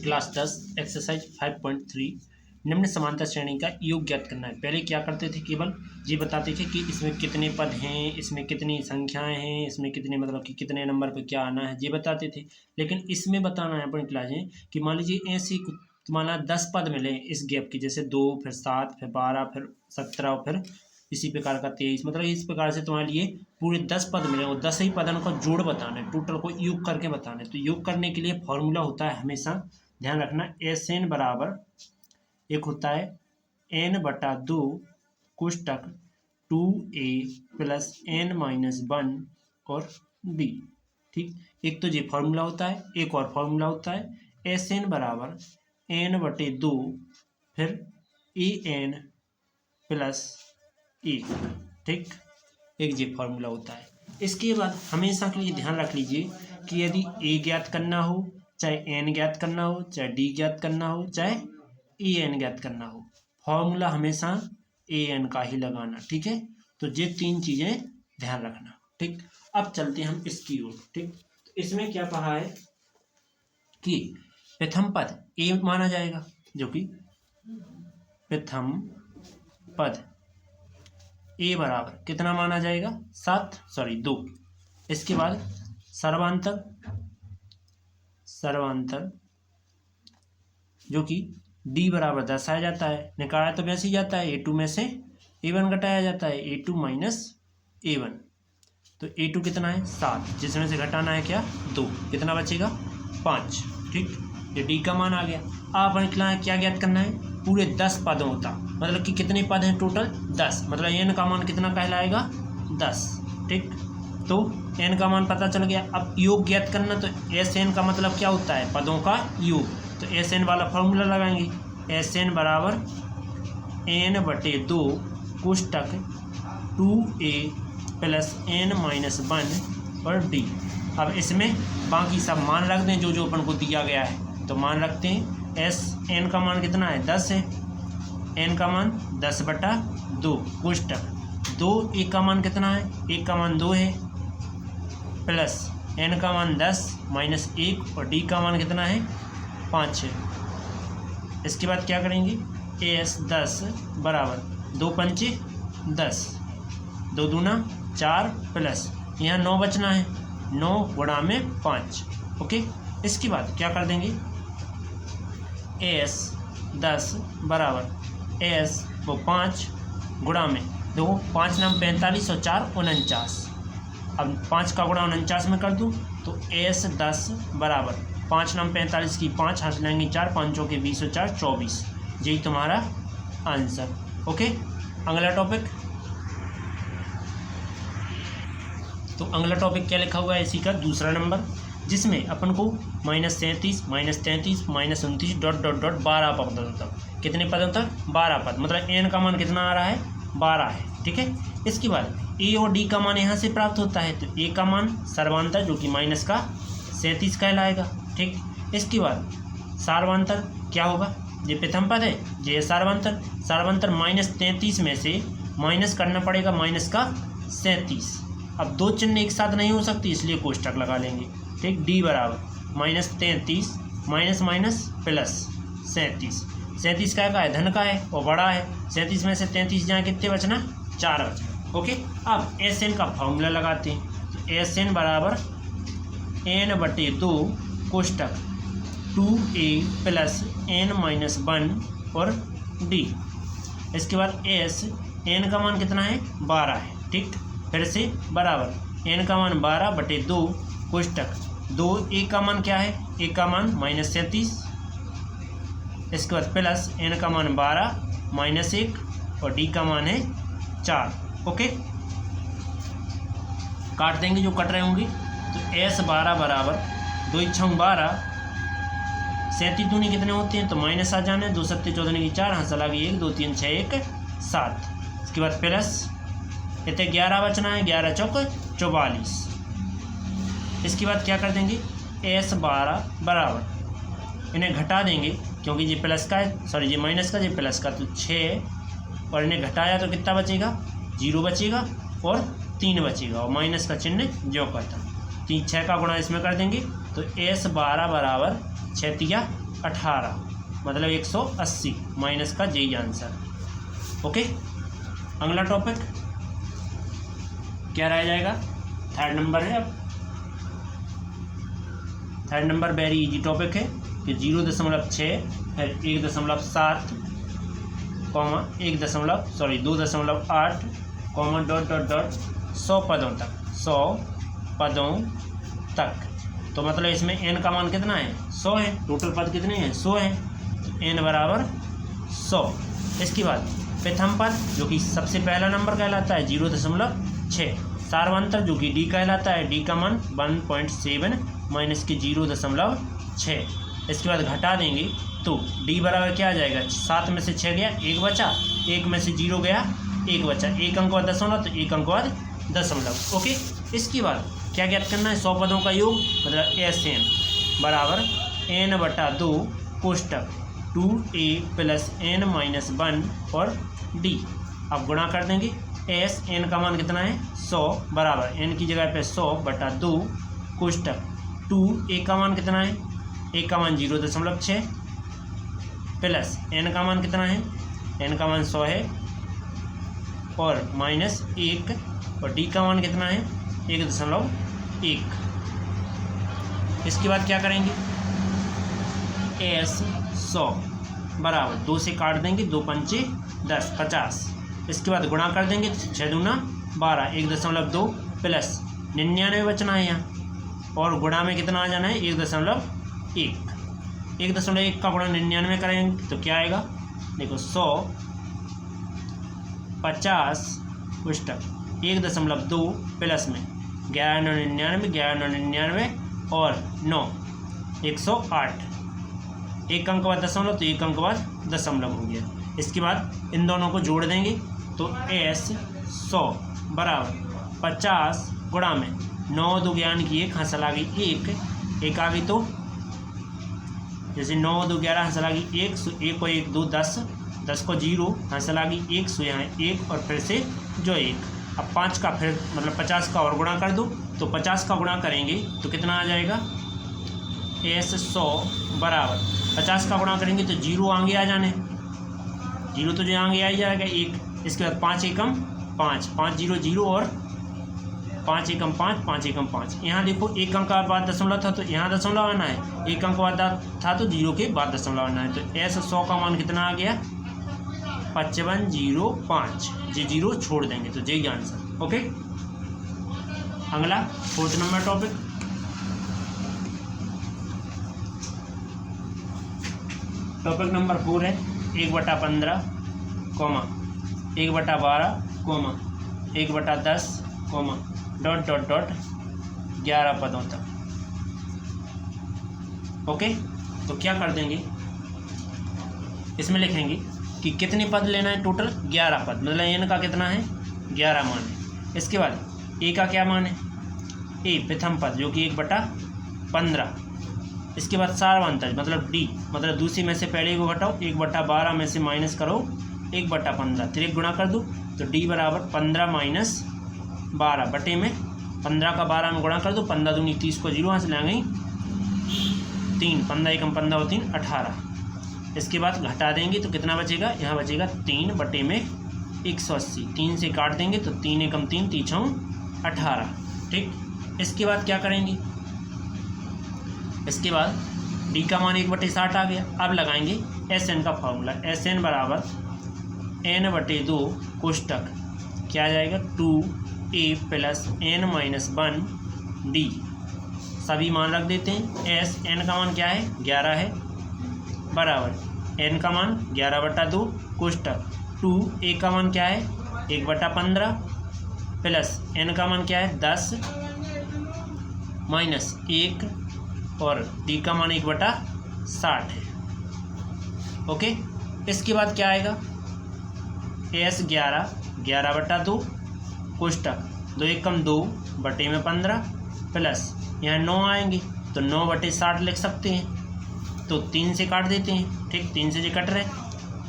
Class 10 exercise 5.3 निम्न समांतर श्रेणी का योग ज्ञात करना है। पहले क्या करते थे, केवल ये बताते थे कि इसमें कितने पद हैं, इसमें कितनी संख्याएं हैं, इसमें कितने मतलब कि कितने नंबर पे क्या आना है, ये बताते थे। लेकिन इसमें बताना है अपनी क्लास में कि मान लीजिए ऐसी माना 10 पद मिले इस गैप की, जैसे 2 फिर 7 फिर 12 फिर 17 और फिर इसी प्रकार का 23, मतलब इस प्रकार से तुम्हारे लिए पूरे 10 पद मिले और 10 ही पदों का जोड़ बताना है, टोटल को योग करके बताना है। तो योग करने के लिए फॉर्मूला होता है, हमेशा ध्यान रखना, एस एन बराबर एक होता है n/2 कोष्टक 2a प्लस n-1 और b। ठीक, एक तो ये फॉर्मूला होता है, एक और फॉर्मूला होता है एस एन बराबर n/2 फिर an प्लस 1। ठीक, एक ये फॉर्मूला होता है। इसके बाद हमेशा के लिए ध्यान रख लीजिए कि यदि a ज्ञात करना हो, चाहे n ज्ञात करना हो, चाहे d ज्ञात करना हो, चाहे an ज्ञात करना हो, फॉर्मूला हमेशा an का ही लगाना। ठीक है, तो ये 3 चीज़ें ध्यान रखना। ठीक, अब चलते हैं हम इसकी ओर। ठीक, तो इसमें क्या कहा है कि प्रथम पद a माना जाएगा, जो कि प्रथम पद a बराबर कितना माना जाएगा 2। इसके बाद सर्वांतर जो कि d बराबर दर्शाया जाता है, निकाला तो वैसे ही जाता है, a2 में से a1 घटाया जाता है, a2 माइनस a1। तो a2 कितना है 7, जिसमें से घटाना है क्या 2, कितना बचेगा 5। ठीक, ये d का मान आ गया। आप निकला है क्या ज्ञात करना है, पूरे 10 पदों का, मतलब कि कितने पद हैं टोटल 10, मतलब n का मान कितना कहलाएगा 10। ठीक, तो n का मान पता चल गया। अब योग ज्ञात करना, तो एस एन का मतलब क्या होता है, पदों का योग। तो एस एन वाला फॉर्मूला लगाएंगे, एस एन बराबर n/2 कोष्टक 2a प्लस n-1 और d। अब इसमें बाकी सब मान रख दें जो जो अपन को दिया गया है। तो मान रखते हैं एस एन का मान कितना है 10 है, n का मान 10/2 कोष्टक 2, a का मान कितना है, a का मान 2 है, प्लस n का मान 10 माइनस 1 और d का मान कितना है 5 है। इसके बाद क्या करेंगे, एस 10 बराबर 2 पंचे 10, 2 दूना 4 प्लस यहाँ 9 बचना है, 9 गुणा में 5। ओके, इसके बाद क्या कर देंगे, एस 10 बराबर एस वो 5 गुणा में, देखो 5 नाम 45 और 4 49। अब 5 का गुणा 49 में कर दूँ तो एस 10 बराबर 5 नाम 45 की 5 हाथ लेंगे 4, 5 के 20 और 4 24। यही तुम्हारा आंसर। ओके, अगला टॉपिक, तो अगला टॉपिक क्या लिखा हुआ है, इसी का दूसरा नंबर, जिसमें अपन को -37 -33 -29 ... 12 पद तक, कितने पदों तक 12 पद, मतलब n का मान कितना आ रहा है 12 है। ठीक है, इसके बाद a और d का मान यहाँ से प्राप्त होता है, तो a का मान सर्वांतर जो कि -37 कहलाएगा। ठीक, इसके बाद सार्वांतर क्या होगा, ये प्रथम पद है, ये सार्वांतर, -33 में से माइनस करना पड़ेगा -37। अब दो चिन्ह एक साथ नहीं हो सकती, इसलिए कोष्टक लगा लेंगे। ठीक, d बराबर -33 माइनस प्लस 37, 37 का है धन का है और बड़ा है, 37 में से 33 जाए कितने बचना 4 बचना। ओके, अब एस एन का फॉर्मूला लगाते हैं, तो एस एन बराबर n/2 कोष्टक 2a प्लस n-1 और d। इसके बाद एस n का मान कितना है 12 है। ठीक, फिर से बराबर n का मान 12/2 कोष्टक 2, a का मान क्या है, a का मान -37, इसके बाद प्लस n का मान 12 -1 और d का मान है 4। ओके, काट देंगे जो कट रहे होंगे, तो एस 12 बराबर 2 × 12, 37 दूनी कितने होते हैं, तो माइनस आ जाना है, 2 7 14 की 4, हाथ चला गई 1 2 3 6 1 7। इसके बाद प्लस इतने 11 बचना है, 11 चौक 44। इसके बाद क्या कर देंगे, एस 12 बराबर, इन्हें घटा देंगे क्योंकि ये प्लस का है, सॉरी ये माइनस का, ये प्लस का, तो 6 और इन्हें घटाया तो कितना बचेगा 0 बचेगा और 3 बचेगा और माइनस का चिन्ह जो करता, 6 का गुणा इसमें कर देंगे तो S 12 बराबर 6 × 18 मतलब 180 माइनस का यही आंसर। ओके, अगला टॉपिक क्या रह जाएगा? थर्ड नंबर है। अब third number very easy topic है कि 0.6 फिर 1.7 comma 2.8 comma dot dot dot 100 पदों तक, 100 पदों तक। तो मतलब इसमें n का मान कितना है? 100 है। टोटल पद कितने हैं? 100 है। तो n बराबर 100। इसके बाद प्रथम पद जो कि सबसे पहला नंबर कहलाता है 0.6। सार्वंतर जो कि d कहलाता है, d का मान 1.7 माइनस के 0.6। इसके बाद घटा देंगे तो d बराबर क्या आ जाएगा? 7 में से 6 गया, 1 बचा, 1 में से 0 गया, 1 बचा, 1 अंक बाद दशमलव, तो 1 अंक बाद दशमलव। ओके, इसके बाद क्या ज्ञात करना है? 100 पदों का योग मतलब SN बराबर n/2 कोष्टक 2a plus n minus 1 और d। अब गुणा कर देंगे। n का मान कितना है? 100 बराबर n की जगह पे 100/2 कोष्टक 2a का मान कितना है? a का मान 0.6 प्लस n का मान कितना है? n का मान 100 है और माइनस 1 और d का मान कितना है? 1.1। इसके बाद क्या करेंगे? S100 बराबर 2 से काट देंगे, 2 पंचे 10, 50। इसके बाद गुणा कर देंगे, 6 दूना 12, 1.2 प्लस 99 बचना है यहाँ, और गुणा में कितना आ जाना है? 1.1। 1.1 का गुणा 99 करेंगे तो क्या आएगा? देखो 100 50 कोष्टक 1.2 प्लस में 1199 और 9 108, 1 अंक बाद दशमलव, तो 1 अंक बाद दशमलव हो गया। इसके बाद इन दोनों को जोड़ देंगे तो S100 बराबर 50 गुणा में 9 2 ज्ञान की 1 हासिल आ गई 1 आ गई, तो जैसे 9 2 11 हासिल आ गई 1, 1 को 1 2 10 को 0 हासिल आ गई 1, सो यहाँ 1 और फिर से जो 1। अब 5 का फिर मतलब 50 का और गुणा कर दो, तो 50 का गुणा करेंगे तो कितना आ जाएगा? S100 बराबर 50 का गुणा करेंगे तो 0 आगे आ जाने, 0 तो जो आगे आ ही जाएगा 1। इसके बाद 5 एकम 5, 5 0 0 और 5 एकम 5, 5 एकम 5। यहाँ देखो 1 अंक बाद दशमलव था तो यहाँ दशमलव आना है, 1 अंक बाद था तो 0 के बाद दशमलव आना है। तो S100 का मान कितना आ गया? 5505। ये 0 छोड़ देंगे तो यही आंसर। ओके, अगला fourth number topic. Topic number 4 है 1/15 comma 1/12 comma 1/10 comma dot dot dot 11 पदों तक। ओके, तो क्या कर देंगे? इसमें लिखेंगे कि कितने पद लेना है? टोटल 11 पद, मतलब n का कितना है? 11 मान है। इसके बाद a का क्या मान है? a प्रथम पद जो कि 1/15। इसके बाद सार्वंतर मतलब d, मतलब दूसरी में से पहले को घटाओ, 1/12 में से माइनस करो 1/15, फिर 1 गुणा कर दो तो d बराबर 15 माइनस 12 बटे में 15 का 12 में गुणा कर दो, 15 दूनी 30 को 0 हासिल आ गई 3, 15 एकम 15 और 3 18। इसके बाद घटा देंगे तो कितना बचेगा? यहाँ बचेगा 3 बटे में 180। 3 से काट देंगे तो 3 एकम 3 3 6 18। ठीक, इसके बाद क्या करेंगे? इसके बाद d का मान 1/60 आ गया। अब लगाएंगे SN का फॉर्मूला। SN बराबर n/2 कोष्टक क्या आ जाएगा? 2a plus n minus 1 d। सभी मान रख देते हैं। SN का मान क्या है? 11 है बराबर n का मान 11/2 कोष्टक 2a का मान क्या है? 1/15 प्लस n का मान क्या है? 10 माइनस 1 और d का मान 1/60 है। ओके, इसके बाद क्या आएगा? S11 11/2 कोष्टक 2 एकम 2 बटे में 15 प्लस यहाँ 9 आएंगे तो 9/60 लिख सकते हैं, तो 3 से काट देते हैं। ठीक, 3 से जो कट रहे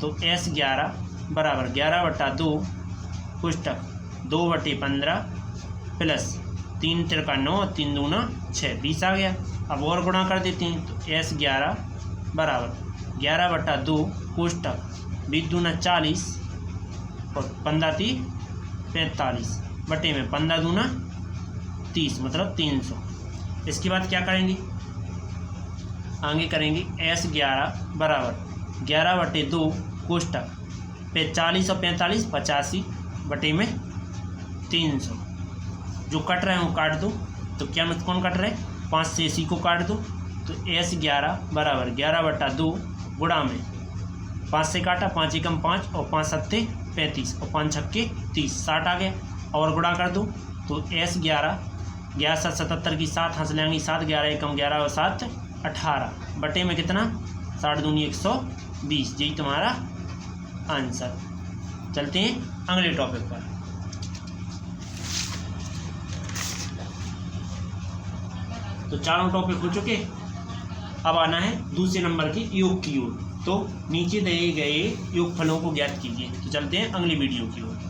तो S11 बराबर 11/2 कोष्टक 2/15 प्लस 3 तिरका 9 3 दूना 6 20 आ गया। अब और गुणा कर देते हैं तो S11 बराबर 11/2 कोष्टक 20 दूना 40 और 15 × 45 बटे में 15 दूना 30 मतलब 300। इसके बाद क्या करेंगे, आगे करेंगे S11 बराबर 11/2 कोष्टक पे 40 और 45 85 बटे में 300। जो कट रहे हैं वो काट दो, तो क्या में कौन कट रहे हैं, 5 से इसी को काट दो, तो S11 बराबर 11/2 गुणा में 5 से काटा, 5 एकम 5 और 5 सत्ते 35 और 5 छक्के 30 60 आ गया, और गुणा कर दो तो S11 11 7 77 की 7 हंस लेंगे 7 11 एकम 11 और 7 18 बटे में कितना 60 दूनी 120। यही तुम्हारा आंसर। चलते हैं अगले टॉपिक पर। तो चारों टॉपिक हो चुके, अब आना है दूसरे नंबर के योग की ओर। तो नीचे दिए गए योगफलों को ज्ञात कीजिए। तो चलते हैं अगली वीडियो की ओर।